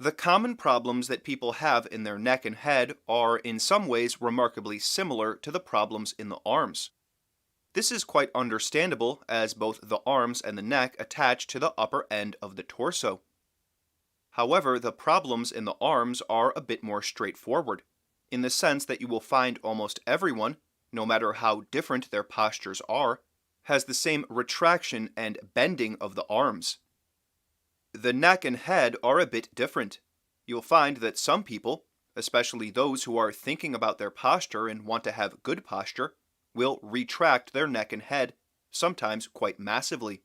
The common problems that people have in their neck and head are in some ways remarkably similar to the problems in the arms. This is quite understandable as both the arms and the neck attach to the upper end of the torso. However, the problems in the arms are a bit more straightforward, in the sense that you will find almost everyone, no matter how different their postures are, has the same retraction and bending of the arms. The neck and head are a bit different. You'll find that some people, especially those who are thinking about their posture and want to have good posture, will retract their neck and head, sometimes quite massively.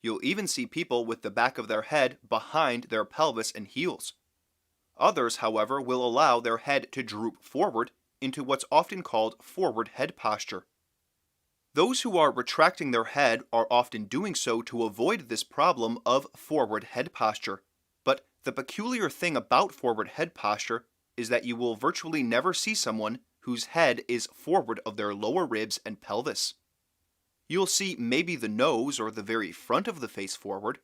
You'll even see people with the back of their head behind their pelvis and heels. Others, however, will allow their head to droop forward into what's often called forward head posture. Those who are retracting their head are often doing so to avoid this problem of forward head posture. But the peculiar thing about forward head posture is that you will virtually never see someone whose head is forward of their lower ribs and pelvis. You'll see maybe the nose or the very front of the face forward,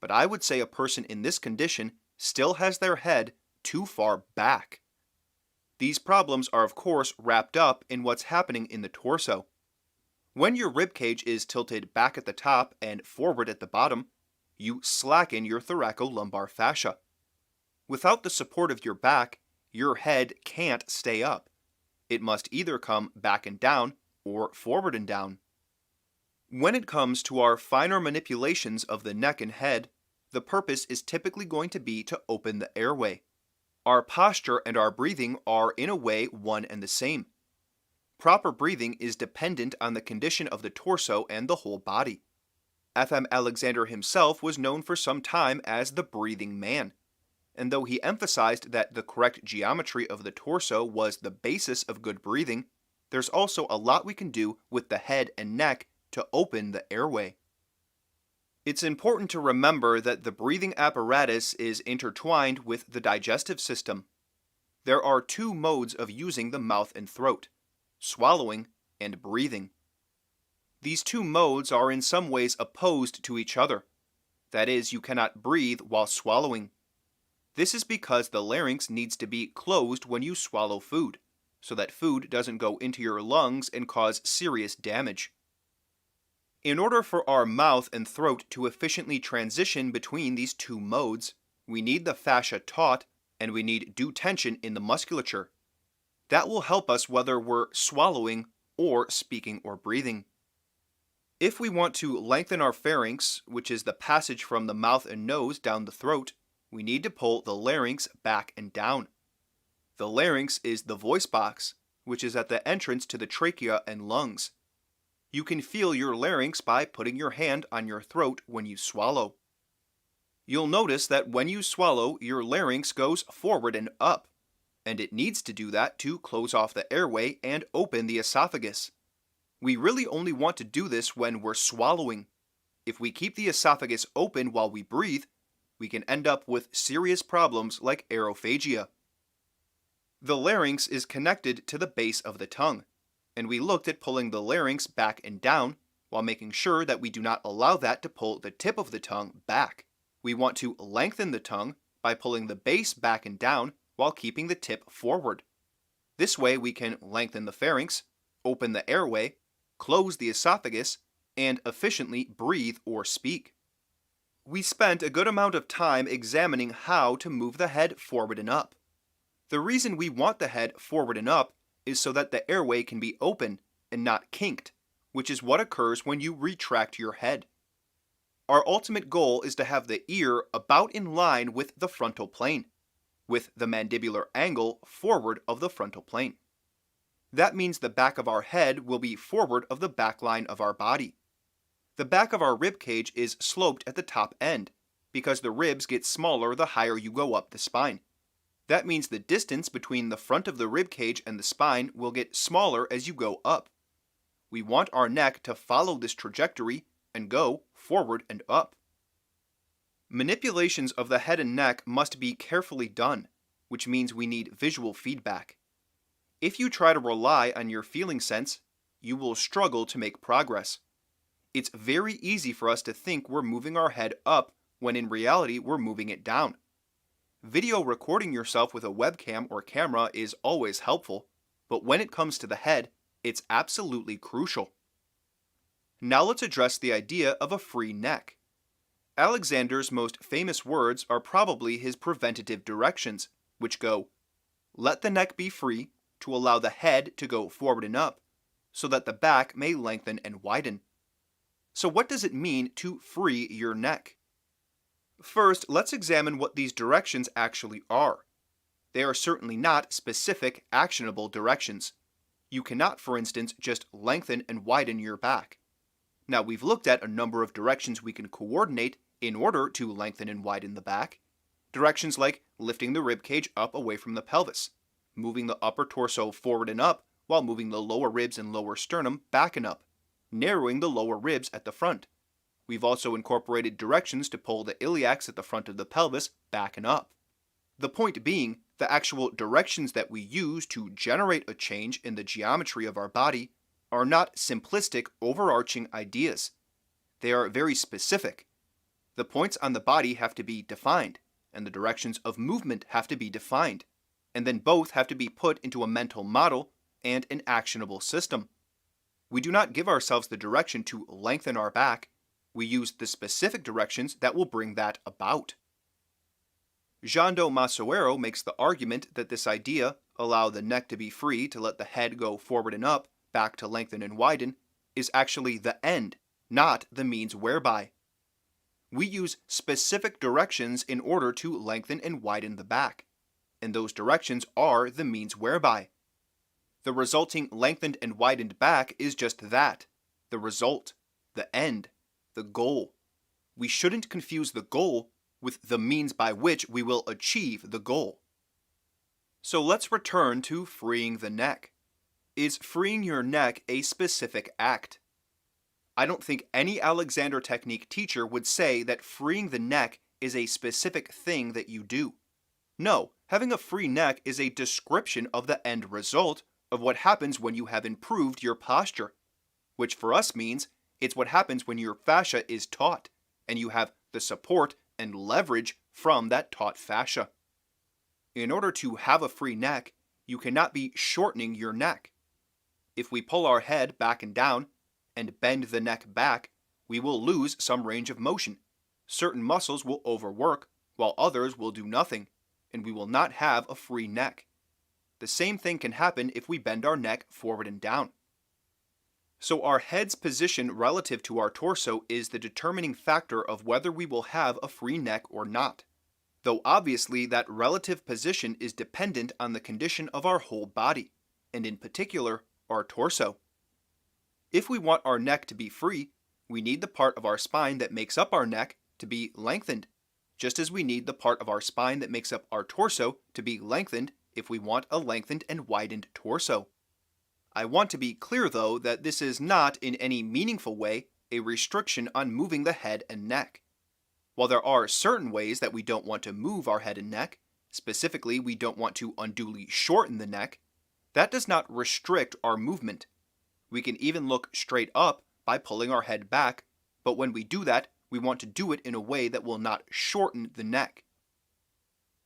but I would say a person in this condition still has their head too far back. These problems are of course wrapped up in what's happening in the torso. When your rib cage is tilted back at the top and forward at the bottom, you slacken your thoracolumbar fascia. Without the support of your back, your head can't stay up. It must either come back and down or forward and down. When it comes to our finer manipulations of the neck and head, the purpose is typically going to be to open the airway. Our posture and our breathing are in a way one and the same. Proper breathing is dependent on the condition of the torso and the whole body. F.M. Alexander himself was known for some time as the breathing man, and though he emphasized that the correct geometry of the torso was the basis of good breathing, there's also a lot we can do with the head and neck to open the airway. It's important to remember that the breathing apparatus is intertwined with the digestive system. There are two modes of using the mouth and throat: swallowing and breathing. These two modes are in some ways opposed to each other. That is, you cannot breathe while swallowing. This is because the larynx needs to be closed when you swallow food, so that food doesn't go into your lungs and cause serious damage. In order for our mouth and throat to efficiently transition between these two modes, we need the fascia taut and we need due tension in the musculature. That will help us whether we're swallowing or speaking or breathing. If we want to lengthen our pharynx, which is the passage from the mouth and nose down the throat, we need to pull the larynx back and down. The larynx is the voice box, which is at the entrance to the trachea and lungs. You can feel your larynx by putting your hand on your throat when you swallow. You'll notice that when you swallow, your larynx goes forward and up, and it needs to do that to close off the airway and open the esophagus. We really only want to do this when we're swallowing. If we keep the esophagus open while we breathe, we can end up with serious problems like aerophagia. The larynx is connected to the base of the tongue, and we looked at pulling the larynx back and down while making sure that we do not allow that to pull the tip of the tongue back. We want to lengthen the tongue by pulling the base back and down while keeping the tip forward. This way we can lengthen the pharynx, open the airway, close the esophagus, and efficiently breathe or speak. We spent a good amount of time examining how to move the head forward and up. The reason we want the head forward and up is so that the airway can be open and not kinked, which is what occurs when you retract your head. Our ultimate goal is to have the ear about in line with the frontal plane, with the mandibular angle forward of the frontal plane. That means the back of our head will be forward of the back line of our body. The back of our rib cage is sloped at the top end, because the ribs get smaller the higher you go up the spine. That means the distance between the front of the rib cage and the spine will get smaller as you go up. We want our neck to follow this trajectory and go forward and up. Manipulations of the head and neck must be carefully done, which means we need visual feedback. If you try to rely on your feeling sense, you will struggle to make progress. It's very easy for us to think we're moving our head up when in reality we're moving it down. Video recording yourself with a webcam or camera is always helpful, but when it comes to the head, it's absolutely crucial. Now let's address the idea of a free neck. Alexander's most famous words are probably his preventative directions, which go, "Let the neck be free to allow the head to go forward and up, so that the back may lengthen and widen." So what does it mean to free your neck? First, let's examine what these directions actually are. They are certainly not specific, actionable directions. You cannot, for instance, just lengthen and widen your back. Now, we've looked at a number of directions we can coordinate in order to lengthen and widen the back. Directions like lifting the rib cage up away from the pelvis, moving the upper torso forward and up while moving the lower ribs and lower sternum back and up, narrowing the lower ribs at the front. We've also incorporated directions to pull the iliacs at the front of the pelvis back and up. The point being, the actual directions that we use to generate a change in the geometry of our body are not simplistic, overarching ideas. They are very specific. The points on the body have to be defined, and the directions of movement have to be defined, and then both have to be put into a mental model and an actionable system. We do not give ourselves the direction to lengthen our back. We use the specific directions that will bring that about. Jando Masuero makes the argument that this idea, allow the neck to be free to let the head go forward and up, back to lengthen and widen, is actually the end, not the means whereby. We use specific directions in order to lengthen and widen the back, and those directions are the means whereby. The resulting lengthened and widened back is just that, the result, the end, the goal. We shouldn't confuse the goal with the means by which we will achieve the goal. So let's return to freeing the neck. Is freeing your neck a specific act? I don't think any Alexander technique teacher would say that freeing the neck is a specific thing that you do. No, having a free neck is a description of the end result of what happens when you have improved your posture, which for us means it's what happens when your fascia is taut and you have the support and leverage from that taut fascia. In order to have a free neck, you cannot be shortening your neck. If we pull our head back and down and bend the neck back, we will lose some range of motion. Certain muscles will overwork, while others will do nothing, and we will not have a free neck. The same thing can happen if we bend our neck forward and down. So our head's position relative to our torso is the determining factor of whether we will have a free neck or not, though obviously that relative position is dependent on the condition of our whole body, and in particular, our torso. If we want our neck to be free, we need the part of our spine that makes up our neck to be lengthened, just as we need the part of our spine that makes up our torso to be lengthened if we want a lengthened and widened torso. I want to be clear, though, that this is not in any meaningful way a restriction on moving the head and neck. While there are certain ways that we don't want to move our head and neck, specifically we don't want to unduly shorten the neck, that does not restrict our movement. We can even look straight up by pulling our head back, but when we do that, we want to do it in a way that will not shorten the neck.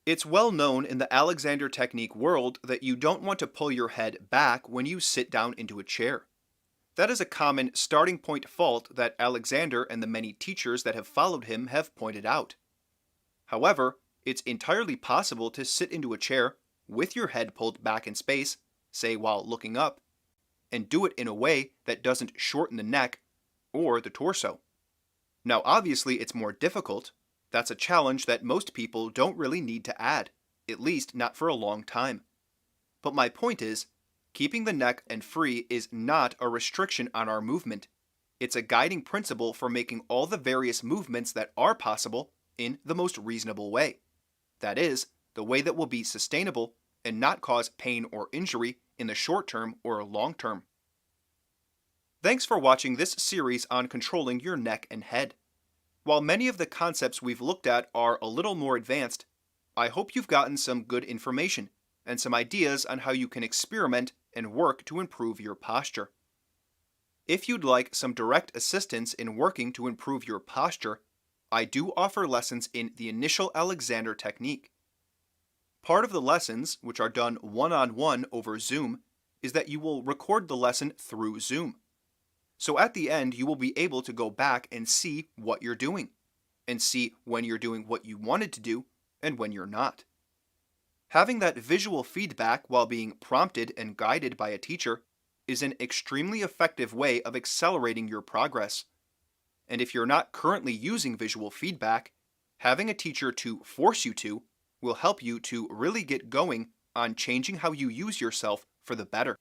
It's well known in the Alexander technique world that you don't want to pull your head back when you sit down into a chair. That is a common starting point fault that Alexander and the many teachers that have followed him have pointed out. However, it's entirely possible to sit into a chair with your head pulled back in space, say while looking up, and do it in a way that doesn't shorten the neck or the torso. Now obviously it's more difficult. That's a challenge that most people don't really need to add, at least not for a long time. But my point is, keeping the neck and free is not a restriction on our movement. It's a guiding principle for making all the various movements that are possible in the most reasonable way. That is, the way that will be sustainable and not cause pain or injury in the short term or long term. Thanks for watching this series on controlling your neck and head. While many of the concepts we've looked at are a little more advanced, I hope you've gotten some good information and some ideas on how you can experiment and work to improve your posture. If you'd like some direct assistance in working to improve your posture, I do offer lessons in the initial Alexander technique. Part of the lessons, which are done one-on-one over Zoom, is that you will record the lesson through Zoom. So at the end, you will be able to go back and see what you're doing, and see when you're doing what you wanted to do and when you're not. Having that visual feedback while being prompted and guided by a teacher is an extremely effective way of accelerating your progress. And if you're not currently using visual feedback, having a teacher to force you to will help you to really get going on changing how you use yourself for the better.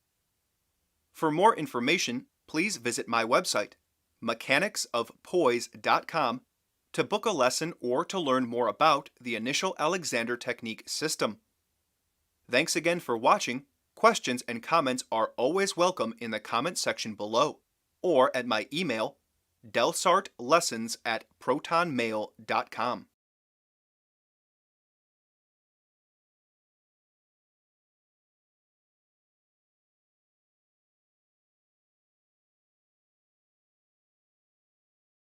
For more information, please visit my website, mechanicsofpoise.com, to book a lesson or to learn more about the initial Alexander Technique system. Thanks again for watching. Questions and comments are always welcome in the comment section below, or at my email, delsartlessons@protonmail.com.